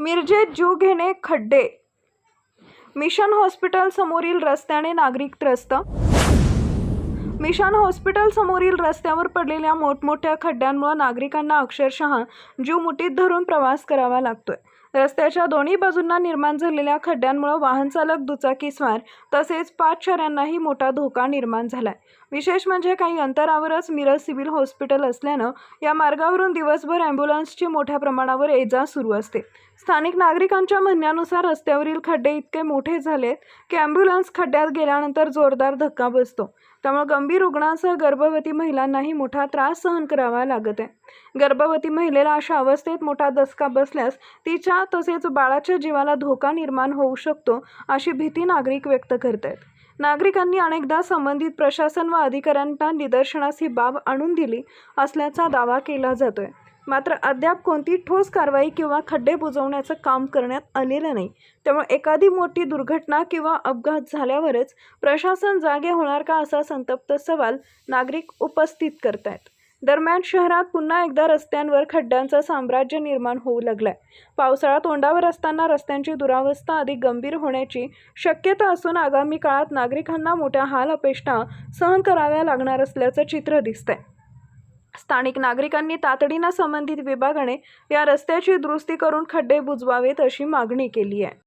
मिरजेत जीव घेणे खड्डे. मिशन हॉस्पिटल समोरील रस्त्याने नागरिक त्रस्त. मिशन हॉस्पिटल समोरील रस्त्यावर पडलेल्या मोठमोठ्या खड्ड्यांमुळे नागरिकांना अक्षरशः जीव मुठीत धरून प्रवास करावा लागतोय. रस्त्याच्या दोन्ही बाजूंना निर्माण झालेल्या खड्ड्यांमुळे वाहन चालक, दुचाकीस्वार तसेच पादचाऱ्यांनाही मोठा धोका निर्माण झालाय. विशेष म्हणजे काही अंतरावरच मिरज सिव्हिल हॉस्पिटल असल्यानं या मार्गावरून दिवसभर ॲम्ब्युलन्सची मोठ्या प्रमाणावर ये-जा सुरू असते. स्थानिक नागरिकांच्या म्हणण्यानुसार रस्त्यावरील खड्डे इतके मोठे झालेत की ॲम्ब्युलन्स खड्ड्यात गेल्यानंतर जोरदार धक्का बसतो. त्यामुळे गंभीर रुग्णांसह गर्भवती महिलांनाही मोठा त्रास सहन करावा लागत आहे. गर्भवती महिलेला अशा अवस्थेत मोठा धक्का बसल्यास तिच्या तसेच बाळाच्या जीवाला धोका निर्माण होऊ शकतो, अशी भीती नागरिक व्यक्त करत आहेत. नागरिकांनी अनेकदा संबंधित प्रशासन व अधिकाऱ्यांना निदर्शनास ही बाब आणून दिली असल्याचा दावा केला जातोय. मात्र अद्याप कोणती ठोस कारवाई किंवा खड्डे बुजवण्याचं काम करण्यात आलेलं नाही. त्यामुळे एखादी मोठी दुर्घटना किंवा अपघात झाल्यावरच प्रशासन जागे होणार का, असा संतप्त सवाल नागरिक उपस्थित करतायत. दरम्यान शहरात पुन्हा एकदा रस्त्यांवर खड्ड्यांचं साम्राज्य निर्माण होऊ लागलंय. पावसाळा तोंडावर असताना रस्त्यांची दुरावस्था अधिक गंभीर होण्याची शक्यता असून आगामी काळात नागरिकांना मोठ्या हाल अपेष्टा सहन कराव्या लागणार असल्याचं चित्र दिसतंय. स्थानिक नागरिकांनी तातडीनं संबंधित विभागाने या रस्त्याची दुरुस्ती करून खड्डे बुजवावेत, अशी मागणी केली आहे.